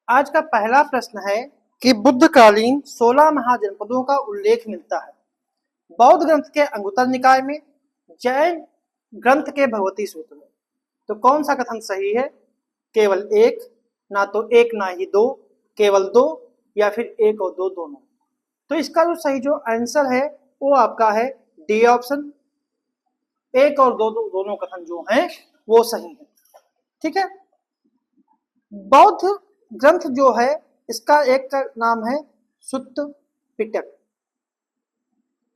आज का पहला प्रश्न है कि बुद्धकालीन 16 महाजनपदों का उल्लेख मिलता है बौद्ध ग्रंथ के अंगुत्तर निकाय में, जैन ग्रंथ के भगवती सूत्र में। तो कौन सा कथन सही है? केवल एक, ना तो एक ना ही दो, केवल दो, या फिर एक और दो दोनों। तो इसका जो सही जो आंसर है वो आपका है डी ऑप्शन। एक और दो दोनों कथन जो हैं वो सही है। ठीक है। बौद्ध ग्रंथ जो है इसका एक का नाम है सुत्त पिटक।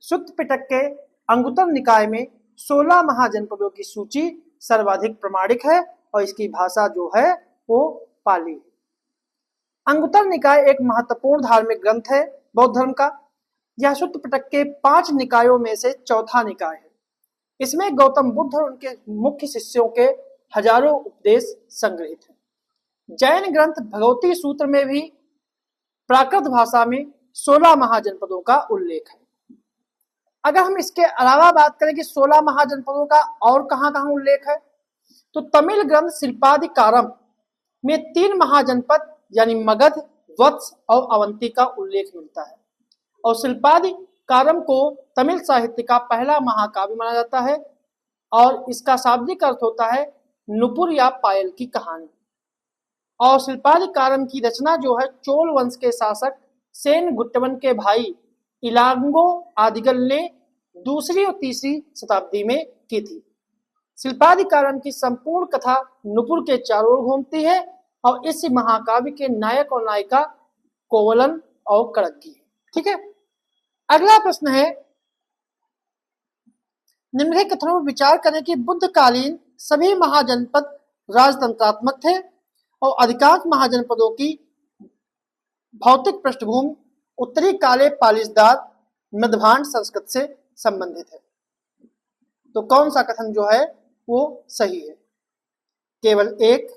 सुत्त पिटक के अंगुत्तर निकाय में 16 महाजनपदों की सूची सर्वाधिक प्रमाणिक है और इसकी भाषा जो है वो पाली है। अंगुत्तर निकाय एक महत्वपूर्ण धार्मिक ग्रंथ है बौद्ध धर्म का। यह सुत्त पिटक के 5 निकायों में से चौथा निकाय है। इसमें गौतम बुद्ध और उनके मुख्य शिष्यों के हजारों उपदेश संग्रहित हैं। जैन ग्रंथ भगवती सूत्र में भी प्राकृत भाषा में 16 महाजनपदों का उल्लेख है। अगर हम इसके अलावा बात करें कि 16 महाजनपदों का और कहां-कहां उल्लेख है, तो तमिल ग्रंथ शिल्पाधिकारम में 3 महाजनपद यानी मगध, वत्स और अवंती का उल्लेख मिलता है। और शिल्पाधिकारम को तमिल साहित्य का पहला महाकाव्य माना जाता है और इसका शाब्दिक अर्थ होता है नुपुर या पायल की कहानी। और शिल्पाधिकारम की रचना जो है चोल वंश के शासक सेन गुट्टवन के भाई इलांगो आदिगल ने दूसरी और तीसरी शताब्दी में की थी। शिल्पाधिकारम की संपूर्ण कथा नुपुर के चारों ओर घूमती है और इस महाकाव्य के नायक और नायिका कोवलन और कड़ग्गी है। ठीक है। अगला प्रश्न है, निम्नलिखित कथनों पर विचार करें कि बुद्धकालीन सभी महाजनपद राजतंत्रात्मक थे और अधिकांश महाजनपदों की भौतिक पृष्ठभूमि उत्तरी काले पालिशदार मध्यभांड संस्कृत से संबंधित है। तो कौन सा कथन जो है वो सही है? केवल एक,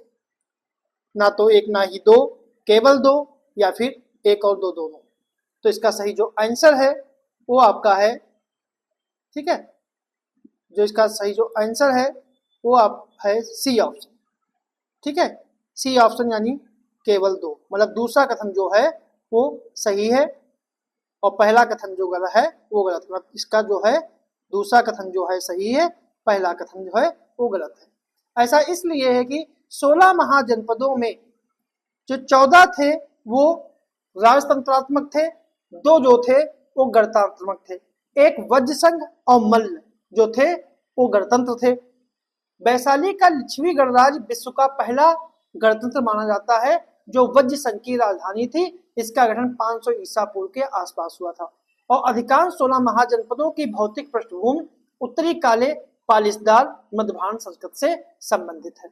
ना तो एक ना ही दो, केवल दो, या फिर एक और दो दोनों। तो इसका सही जो आंसर है वो आपका है, ठीक है, जो इसका सही जो आंसर है वो आप है सी ऑप्शन। ठीक है, सी ऑप्शन यानी केवल दो, मतलब दूसरा कथन जो है वो सही है और पहला कथन जो गलत है वो गलत। मतलब इसका जो है दूसरा कथन जो है सही है, पहला कथन जो है वो गलत है। ऐसा इसलिए है कि 16 महाजनपदों में जो 14 थे वो राजतंत्रात्मक थे, दो जो थे वो गणतंत्रात्मक थे। एक वज्र संघ और मल्ल जो थे वो गणतंत्र थे। वैशाली का लिच्छवी गणराज्य विश्व का पहला गणतंत्र माना जाता है जो वज्र संघ की राजधानी थी। इसका गठन 500 ईसा पूर्व के आसपास हुआ था और अधिकांश 16 महाजनपदों की भौतिक पृष्ठभूमि उत्तरी काले पालिशदार मध्यभांड संस्कृत से संबंधित है।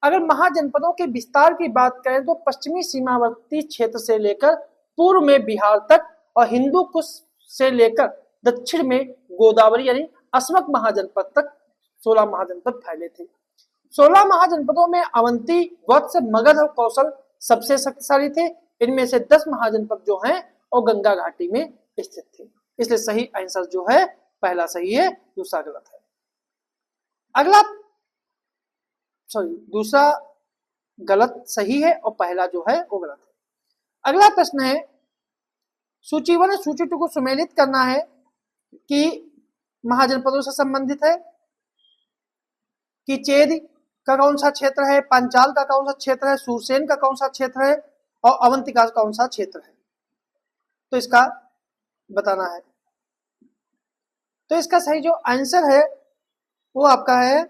अगर महाजनपदों के विस्तार की बात करें तो पश्चिमी सीमावर्ती क्षेत्र से लेकर पूर्व में बिहार तक और हिंदू कुश से लेकर दक्षिण में गोदावरी यानी अस्मक महाजनपद तक 16 महाजनपद फैले थे। 16 महाजनपदों में अवंती, वत्स, मगध और कौशल सबसे शक्तिशाली थे। इनमें से 10 महाजनपद जो हैं वो गंगा घाटी में स्थित थे। इसलिए सही आंसर जो है पहला सही है, दूसरा गलत है। अगला दूसरा गलत सही है और पहला जो है वो गलत है। अगला प्रश्न है, सूचीबद्ध सूची को सुमेलित करना है कि महाजनपदों से संबंधित है कि चेद का कौन सा क्षेत्र है, पांचाल का कौन सा क्षेत्र है, सूरसेन का कौन सा क्षेत्र है और अवंतिका का कौन सा क्षेत्र है। तो इसका बताना है। तो इसका सही जो आंसर है वो आपका है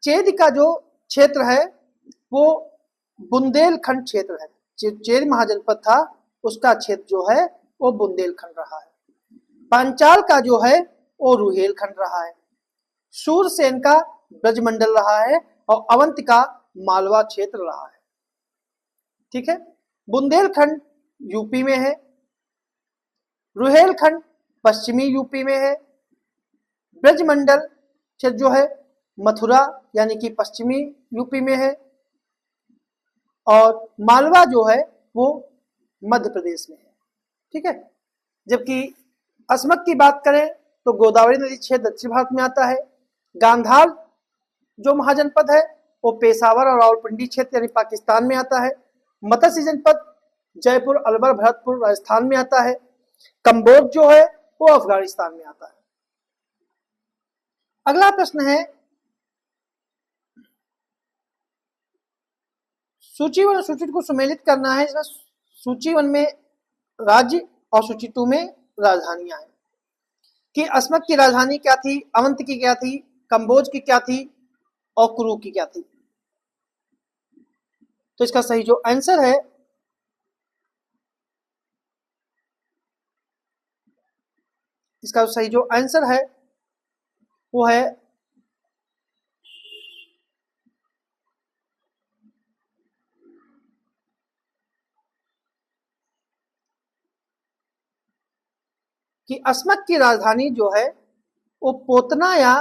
चेद का जो क्षेत्र है वो बुंदेलखंड क्षेत्र है। चेद महाजनपद था उसका क्षेत्र जो है वो बुंदेलखंड रहा है। पांचाल का जो है वो रुहेलखंड रहा है। सूरसेन का ब्रजमंडल रहा है और अवंतिका मालवा क्षेत्र रहा है। ठीक है। बुंदेलखंड यूपी में है, रुहेलखंड पश्चिमी यूपी में है, ब्रजमंडल क्षेत्र जो है मथुरा यानी कि पश्चिमी यूपी में है और मालवा जो है वो मध्य प्रदेश में है। ठीक है। जबकि अस्मक की बात करें तो गोदावरी नदी क्षेत्र दक्षिण भारत में आता है। गांधार जो महाजनपद है वो पेशावर और रावलपिंडी क्षेत्र यानी पाकिस्तान में आता है। मत्स्य जनपद जयपुर, अलवर, भरतपुर राजस्थान में आता है। कंबोज जो है वो अफगानिस्तान में आता है। अगला प्रश्न है, सूची 1 और सूची 2 को सुमेलित करना है। इसमें सूची 1 में राज्य और सूची 2 में राजधानियां हैं कि अस्मक की राजधानी क्या थी, अवंत की क्या थी, कंबोज की क्या थी और कुरु की क्या थी। तो इसका सही जो आंसर है इसका सही जो आंसर है वो है कि अस्मक की राजधानी जो है वो पोतना या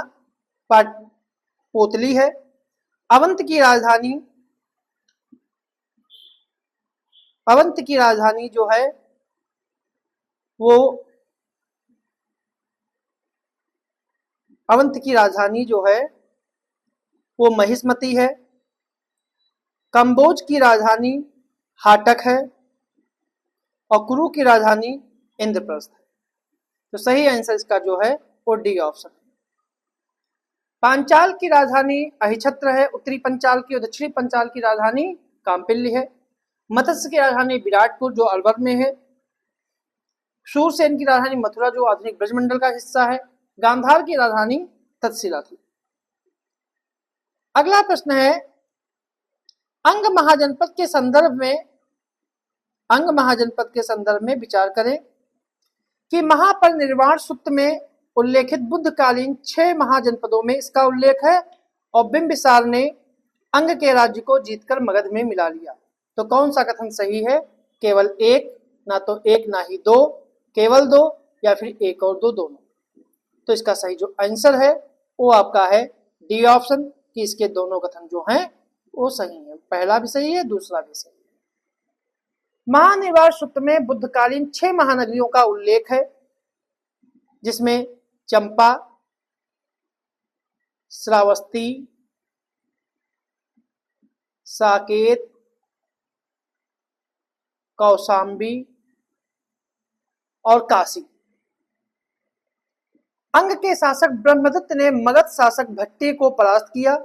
पोतली है। अवंत की राजधानी जो है वो महिष्मती है। कंबोज की राजधानी हाटक है और कुरु की राजधानी इंद्रप्रस्थ है। तो सही आंसर इसका जो है वो डी ऑप्शन है। पांचाल की राजधानी अहिछत्र है, उत्तरी पंचाल की और दक्षिणी पंचाल की राजधानी काम्पिल्य है। मत्स्य की राजधानी विराटपुर जो अलवर में है। शूरसेन की राजधानी मथुरा जो आधुनिक ब्रजमंडल का हिस्सा है। गांधार की राजधानी तक्षशिला थी। अगला प्रश्न है, अंग महाजनपद के संदर्भ में विचार करें कि महापरिनिर्वाण सूत्र में उल्लेखित बुद्धकालीन 6 महाजनपदों में इसका उल्लेख है और बिंबिसार ने अंग के राज्य को जीतकर मगध में मिला लिया। तो कौन सा कथन सही है? केवल एक, ना तो एक ना ही दो, केवल दो या फिर एक और दो, दोनों। तो इसका सही जो आंसर है वो आपका है डी ऑप्शन कि इसके दोनों कथन जो हैं वो सही है। पहला भी सही है, दूसरा भी सही है। महानिर्वाण सूत्र में बुद्धकालीन 6 महानगरियों का उल्लेख है जिसमें चंपा, श्रावस्ती, साकेत, कौशांबी और काशी। अंग के शासक ब्रह्मदत्त ने मगध शासक भट्टी को परास्त किया,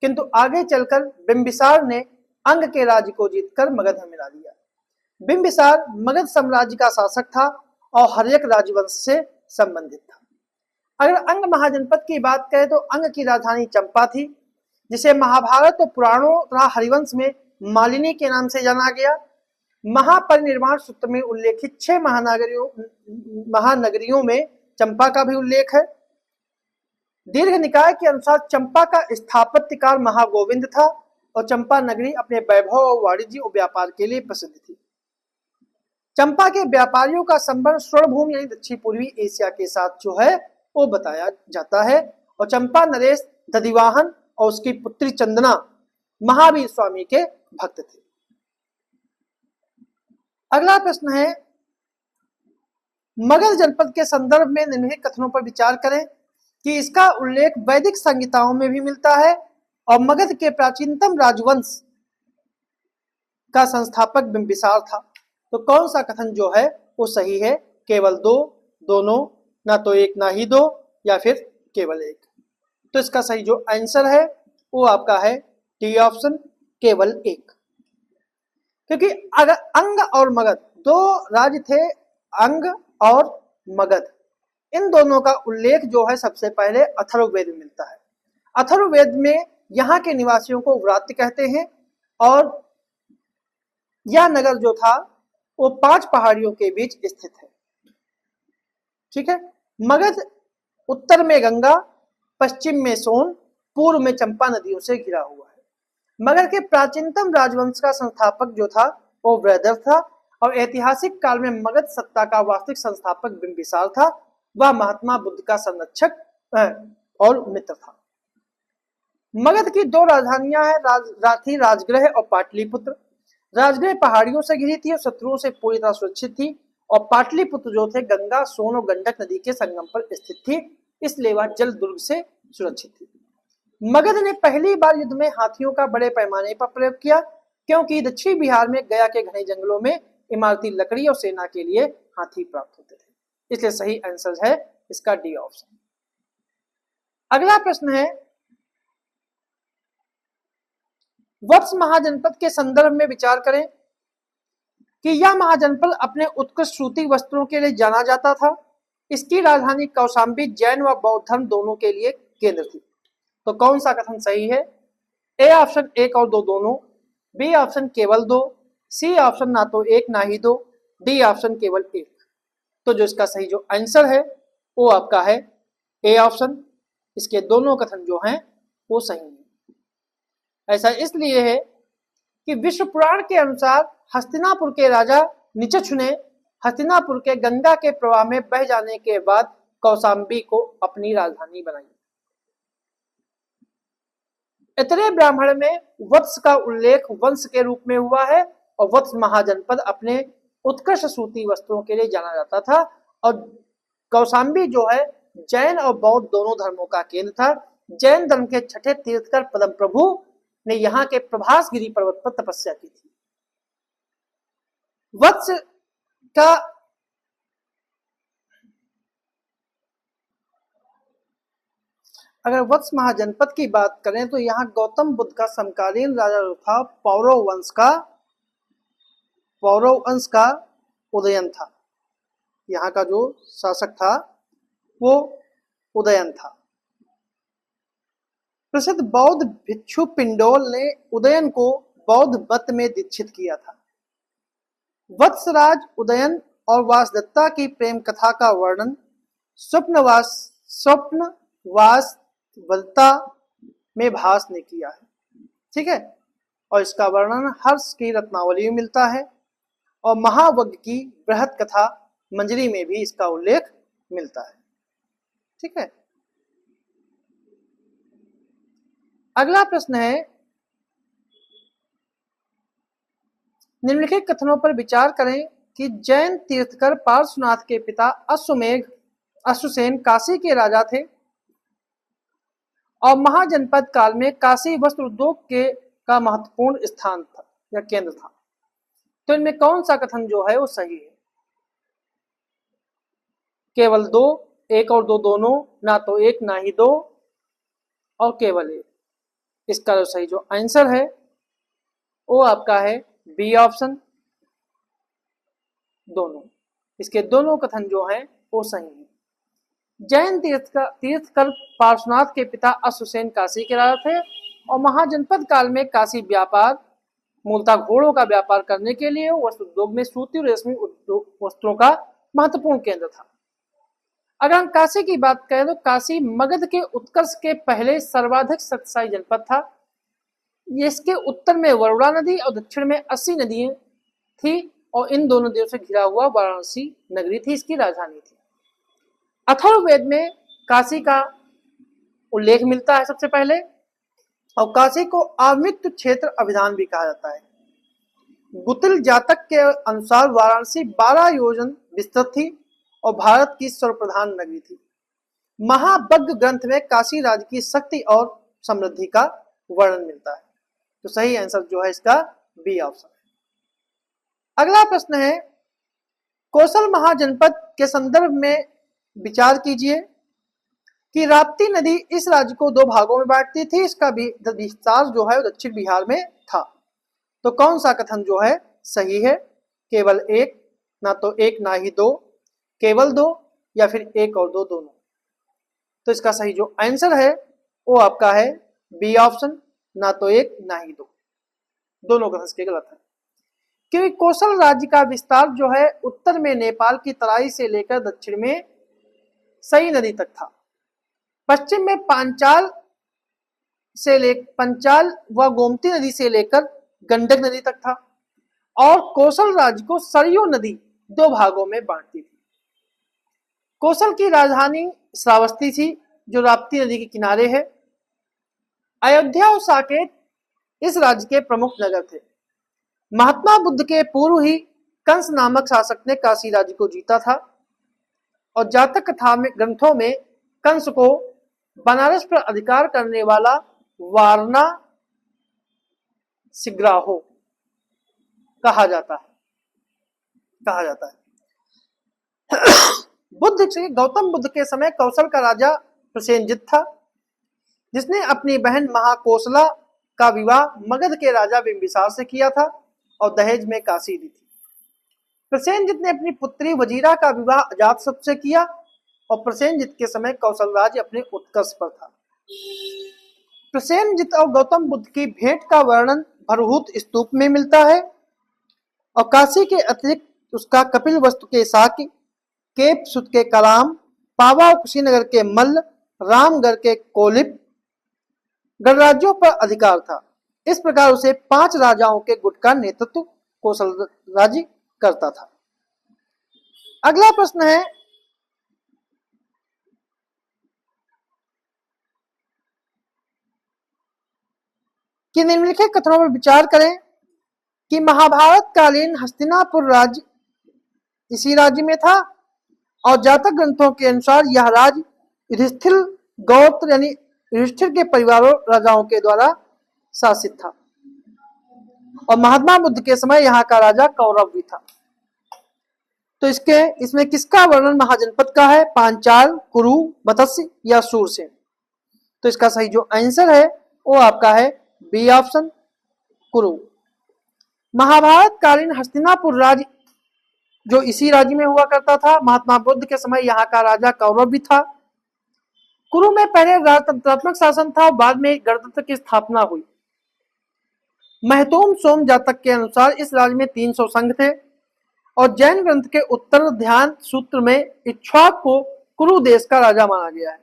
किंतु आगे चलकर बिंबिसार ने अंग के राज्य को जीतकर मगध में मिला लिया। बिंबिसार मगध साम्राज्य का शासक था और हर्यक राजवंश से संबंधित था। अगर अंग महाजनपद की बात करें तो अंग की राजधानी चंपा थी, जिसे महाभारत और पुराणों तथा हरिवंश में मालिनी के नाम से जाना गया। महापरिनिर्वाण सूत्र में उल्लेखित 6 महानगरियों में चंपा का भी उल्लेख है। दीर्घ निकाय के अनुसार चंपा का स्थापत्य काल महागोविंद था और चंपा नगरी अपने वैभव और वाणिज्य और व्यापार के लिए प्रसिद्ध थी। चंपा के व्यापारियों का संबंध स्वर्णभूमि यानी दक्षिण पूर्वी एशिया के साथ जो है वो बताया जाता है और चंपा नरेश दधिवाहन और उसकी पुत्री चंदना महावीर स्वामी के भक्त थे। अगला प्रश्न है, मगध जनपद के संदर्भ में निम्नलिखित कथनों पर विचार करें कि इसका उल्लेख वैदिक संहिताओं में भी मिलता है और मगध के प्राचीनतम राजवंश का संस्थापक बिंबिसार था। तो कौन सा कथन जो है वो सही है? केवल दो, दोनों, ना तो एक ना ही दो या फिर केवल एक। तो इसका सही जो आंसर है वो आपका है डी ऑप्शन, केवल एक। क्योंकि अगर अंग और मगध दो राज्य थे, अंग और मगध, इन दोनों का उल्लेख जो है सबसे पहले अथर्ववेद में मिलता है। अथर्ववेद में यहाँ के निवासियों को व्रात्य कहते हैं और यह नगर जो था वो 5 पहाड़ियों के बीच स्थित है। ठीक है। मगध उत्तर में गंगा, पश्चिम में सोन, पूर्व में चंपा नदियों से घिरा हुआ है। मगध के प्राचीनतम राजवंश का संस्थापक जो था वो वृहदर था और ऐतिहासिक काल में मगध सत्ता का वास्तविक संस्थापक बिंबिसार था। वह महात्मा बुद्ध का संरक्षक और मित्र था। मगध की 2 राजधानियां हैं, राजगृह और पाटलिपुत्र। राजगृह पहाड़ियों से घिरी थी और शत्रुओं से पूरी तरह सुरक्षित थी और पाटलिपुत्र जो थे गंगा, सोन और गंडक नदी के संगम पर स्थित थी, इसलिए वह जल दुर्ग से सुरक्षित थी। मगध ने पहली बार युद्ध में हाथियों का बड़े पैमाने पर प्रयोग किया क्योंकि दक्षिण बिहार में गया के घने जंगलों में इमारती लकड़ी और सेना के लिए हाथी प्राप्त होते थे। इसलिए सही आंसर है इसका डी ऑप्शन। अगला प्रश्न है, वत्स महाजनपद के संदर्भ में विचार करें कि यह महाजनपद अपने उत्कृष्ट सूती वस्त्रों के लिए जाना जाता था। इसकी राजधानी कौशाम्बी जैन व बौद्ध धर्म दोनों के लिए केंद्र थी। तो कौन सा कथन सही है? ए ऑप्शन 1 और 2 दोनों, बी ऑप्शन केवल 2, सी ऑप्शन ना तो 1 ना ही 2, डी ऑप्शन केवल 1। तो जो इसका सही जो आंसर है वो आपका है ए ऑप्शन। इसके दोनों कथन जो हैं वो सही है। ऐसा इसलिए है कि विश्व पुराण के अनुसार हस्तिनापुर के राजा निचछ ने हस्तिनापुर के गंगा के प्रवाह में बह जाने के बाद कौशाम्बी को अपनी राजधानी बनाई। इतरे ब्राह्मण में वत्स का उल्लेख वंश के रूप में हुआ है और वत्स महाजनपद अपने उत्कृष्ट सूती वस्त्रों के लिए जाना जाता था और कौशाम्बी जो है जैन और बौद्ध दोनों धर्मों का केंद्र था। जैन धर्म के छठे तीर्थकर पद्म प्रभु ने यहाँ के प्रभासगिरी पर्वत पर तपस्या की थी। वत्स का अगर वत्स महाजनपद की बात करें तो यहाँ गौतम बुद्ध का समकालीन राजा जो था पौरव वंश का उदयन था। यहाँ का जो शासक था वो उदयन था। प्रसिद्ध बौद्ध भिक्षु पिंडोल ने उदयन को बौद्ध मत में दीक्षित किया था। वत्सराज उदयन और वासदत्ता की प्रेम कथा का वर्णन स्वप्नवासवदत्ता में भास ने किया है। ठीक है, और इसका वर्णन हर्ष की रत्नावली में मिलता है और महावज्ञ की बृहत कथा मंजरी में भी इसका उल्लेख मिलता है। ठीक है, अगला प्रश्न है, निम्नलिखित कथनों पर विचार करें कि जैन तीर्थकर पार्श्वनाथ के पिता अश्वसेन काशी के राजा थे और महाजनपद काल में काशी वस्त्र उद्योग का महत्वपूर्ण स्थान था या केंद्र था। तो इनमें कौन सा कथन जो है वो सही है? केवल 2, 1 और 2 दोनों, ना तो 1 ना ही 2 और केवल 1। इसका जो सही जो आंसर है वो आपका है बी ऑप्शन, दोनों। इसके दोनों कथन जो हैं वो सही है। जैन तीर्थकर पार्श्वनाथ के पिता अश्वसेन काशी के राजा थे और महाजनपद काल में काशी व्यापार मूलतः घोड़ों का व्यापार करने के लिए वस्त्र उद्योग में सूती और रेशमी वस्त्रों का महत्वपूर्ण केंद्र था। अगर हम काशी की बात करें तो काशी मगध के उत्कर्ष के पहले सर्वाधिक शक्तिशाली जनपद था। इसके उत्तर में वरुणा नदी और दक्षिण में 80 नदियां थी और इन दोनों नदियों से घिरा हुआ वाराणसी नगरी थी, इसकी राजधानी थी। अथर्ववेद में काशी का उल्लेख मिलता है सबसे पहले और काशी को आमित्व क्षेत्र अभिधान भी कहा जाता है। गुतिल जातक के अनुसार वाराणसी 12 योजन विस्तृत थी और भारत की सर्वप्रधान नगरी थी। महावज्ञ ग्रंथ में काशी राज्य की शक्ति और समृद्धि का वर्णन मिलता है। तो सही आंसर जो है इसका बी ऑप्शन है। अगला प्रश्न है, कौशल महाजनपद के संदर्भ में विचार कीजिए कि राप्ती नदी इस राज्य को 2 भागों में बांटती थी। इसका विस्तार जो है दक्षिण बिहार में था। तो कौन सा कथन जो है सही है? केवल 1, ना तो 1 ना ही 2, केवल 2 या फिर 1 और 2 दोनों। तो इसका सही जो आंसर है वो आपका है बी ऑप्शन, ना तो 1 ना ही 2, दोनों कथन इसके गलत है। क्योंकि कौशल राज्य का विस्तार जो है उत्तर में नेपाल की तराई से लेकर दक्षिण में सई नदी तक था। पश्चिम में पांचाल व गोमती नदी से लेकर गंडक नदी तक था और कौशल राज्य को सरयू नदी 2 भागों में बांटती थी। कौशल की राजधानी श्रावस्ती थी जो राप्ती नदी के किनारे है। अयोध्या और साकेत इस राज्य के प्रमुख नगर थे। महात्मा बुद्ध के पूर्व ही कंस नामक शासक ने काशी राज्य को जीता था और जातक कथा में ग्रंथों में कंस को बनारस पर अधिकार करने वाला वारणा सिग्राहो कहा जाता है। गौतम बुद्ध के समय कौशल का राजा प्रसेनजित था, जिसने अपनी बहन महाकोसला का विवाह मगध के राजा बिंबिसार से किया था और दहेज में काशी दी थी। प्रसेनजित ने अपनी पुत्री वजीरा का विवाह अजातशत्रु से किया और प्रसेनजित के समय कौशल राज्य अपने उत्कर्ष पर था। प्रसेनजित और गौतम बुद्ध की भेंट का वर्णन भरहूत स्तूप में मिलता है और काशी के अतिरिक्त उसका कपिल वस्तु के साकी, केप सुत के कलाम, पावा और कुशीनगर के मल्ल, रामगढ़ के कोलिप गणराज्यों पर अधिकार था। इस प्रकार उसे 5 राजाओं के गुट का नेतृत्व कौशल राज्य करता था। अगला प्रश्न है कि निम्नलिखित कथनों पर विचार करें कि महाभारत कालीन हस्तिनापुर राज्य इसी राज्य में था और जातक ग्रंथों के अनुसार यह राज्य युधिष्ठिर गोत्र यानी युधिष्ठिर के परिवारों राजाओं के द्वारा शासित था और महात्मा बुद्ध के समय यहाँ का राजा कौरव भी था। तो इसमें किसका वर्णन महाजनपद का है? पांचाल, कुरु, मत्स्य या सूरसेन? तो इसका सही जो आंसर है वो आपका है बी ऑप्शन, कुरु। महाभारत कालीन हस्तिनापुर राज्य जो इसी राज्य में हुआ करता था। महात्मा बुद्ध के समय यहाँ का राजा कौरव भी था। कुरु में पहले राजतंत्रात्मक शासन था और बाद में गणतंत्र की स्थापना हुई। महतूम सोम जातक के अनुसार इस राज्य में 300 संघ थे और जैन ग्रंथ के उत्तर ध्यान सूत्र में इक्ष्वाक को कुरु देश का राजा माना गया है,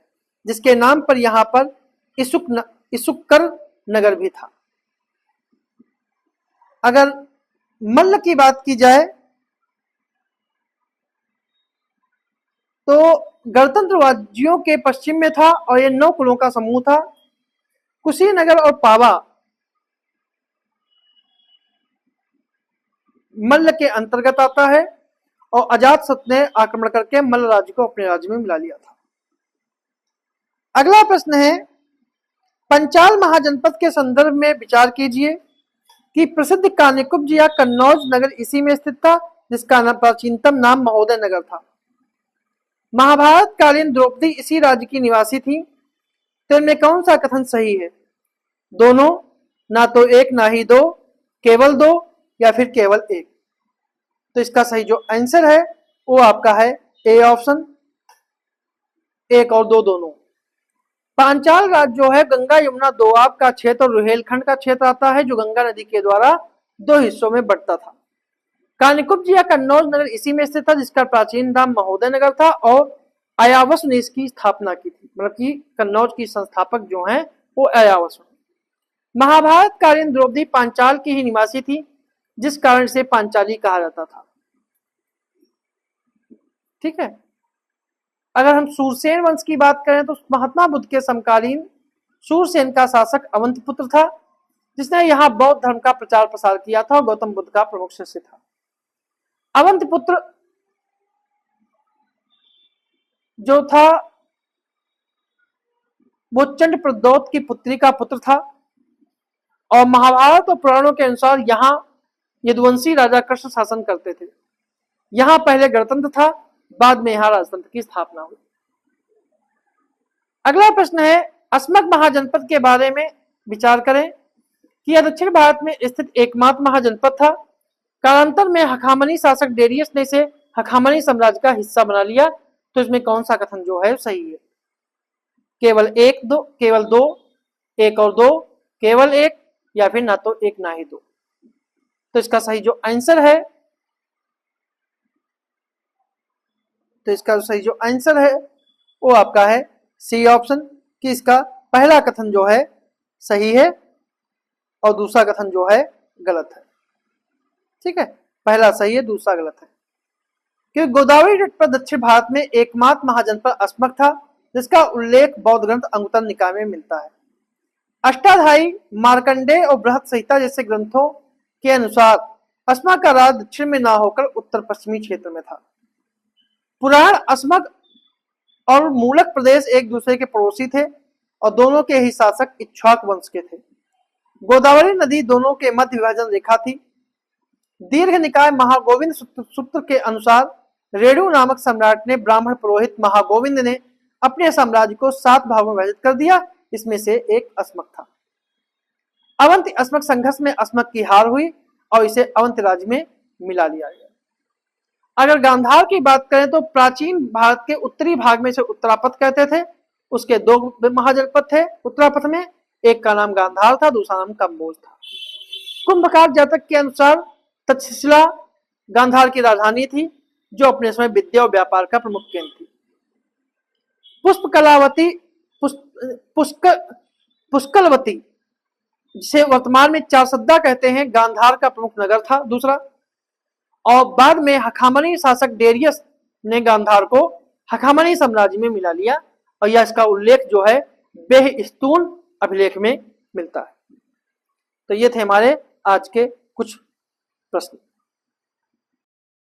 जिसके नाम पर यहाँ पर इसुक्कर नगर भी था। अगर मल्ल की बात की जाए तो गणतंत्रवादियों के पश्चिम में था और यह 9 कुलों का समूह था। कुशीनगर और पावा मल्ल के अंतर्गत आता है और अजातशत्रु ने आक्रमण करके मल्ल राज्य को अपने राज्य में मिला लिया था। अगला प्रश्न है पंचाल महाजनपद के संदर्भ में विचार कीजिए कि प्रसिद्ध कानिकुब्ज या कन्नौज नगर इसी में स्थित था, जिसका प्राचीनतम नाम महोदय नगर था। महाभारत कालीन द्रौपदी इसी राज्य की निवासी थी। तो इनमें कौन सा कथन सही है? दोनों, ना तो एक ना ही दो, केवल दो या फिर केवल एक? तो इसका सही जो आंसर है वो आपका है ए ऑप्शन, 1 और 2 दोनों। पांचाल राज्य जो है गंगा यमुना दोआब का क्षेत्र और रुहेलखंड का क्षेत्र आता है, जो गंगा नदी के द्वारा 2 हिस्सों में बढ़ता था। कानिकुब्ज या कन्नौज नगर इसी में स्थित था, जिसका प्राचीन नाम महोदय नगर था और अयावस ने इसकी स्थापना की थी। मतलब कि कन्नौज की संस्थापक जो हैं वो अयावस। महाभारत कालीन द्रौपदी पांचाल की ही निवासी थी, जिस कारण से पांचाली कहा जाता था। ठीक है। अगर हम सूरसेन वंश की बात करें तो महात्मा बुद्ध के समकालीन सूरसेन का शासक अवंतपुत्र था, जिसने यहाँ बौद्ध धर्म का प्रचार प्रसार किया था और गौतम बुद्ध का प्रमुख शिष्य था। अवंतपुत्र जो था वो चंड प्रद्योत की पुत्री का पुत्र था और महाभारत और पुराणों के अनुसार यहाँ यदुवंशी राजा कृष्ण शासन करते थे। यहाँ पहले गणतंत्र था, बाद में यहाँ राजतंत्र की स्थापना हुई। अगला प्रश्न है अस्मक महाजनपद के बारे में विचार करें कि यह दक्षिण भारत में स्थित एकमात्र महाजनपद था। कालांतर में हखामनी शासक डेरियस ने इसे हखामनी साम्राज्य का हिस्सा बना लिया। तो इसमें कौन सा कथन जो है सही है? केवल 1 2, केवल 2, 1 और 2, केवल 1 या फिर ना तो 1 ना ही 2? तो इसका सही जो आंसर है वो आपका है सी ऑप्शन, कि इसका पहला कथन जो है सही है और दूसरा कथन जो है गलत है। ठीक है, पहला सही है, दूसरा गलत है। क्योंकि गोदावरी तट पर दक्षिण भारत में एकमात्र महाजनपद अस्मक था, जिसका उल्लेख बौद्ध ग्रंथ अंगुत्तर निकाय में मिलता है। अष्टाध्यायी, मार्कंडेय और बृहत संहिता जैसे ग्रंथों के अनुसार अस्मक का राज दक्षिण में ना होकर उत्तर पश्चिमी क्षेत्र में था। पुराण अस्मक और मूलक प्रदेश एक दूसरे के पड़ोसी थे और दोनों के ही शासक इक्ष्वाक वंश के थे। गोदावरी नदी दोनों के मध्य विभाजन रेखा थी। दीर्घ निकाय महागोविंद सूत्र के अनुसार रेणु नामक सम्राट ने ब्राह्मण पुरोहित महागोविंद ने अपने साम्राज्य को 7 भागों में विभाजित कर दिया। इसमें से एक अस्मक था। अवंती अस्मक संघर्ष में अस्मक की हार हुई और इसे अवंती राज्य में मिला लिया गया। अगर गांधार की बात करें तो प्राचीन भारत के उत्तरी भाग में से उत्तरापथ कहते थे। उसके 2 महाजनपद थे उत्तरापथ में, एक का नाम गांधार था, दूसरा नाम कंबोज था। कुंभकार जातक के अनुसार तक्षशिला गांधार की राजधानी थी, जो अपने समय विद्या और व्यापार का प्रमुख केंद्र थी। पुष्पकलावती पुष्कलवती, जिसे वर्तमान में चारसद्दा कहते हैं, गांधार का प्रमुख नगर था दूसरा। और बाद में हखामनी शासक डेरियस ने गांधार को हखामनी साम्राज्य में मिला लिया और यह इसका उल्लेख जो है बेहस्तून अभिलेख में मिलता है। तो ये थे हमारे आज के कुछ प्रश्न।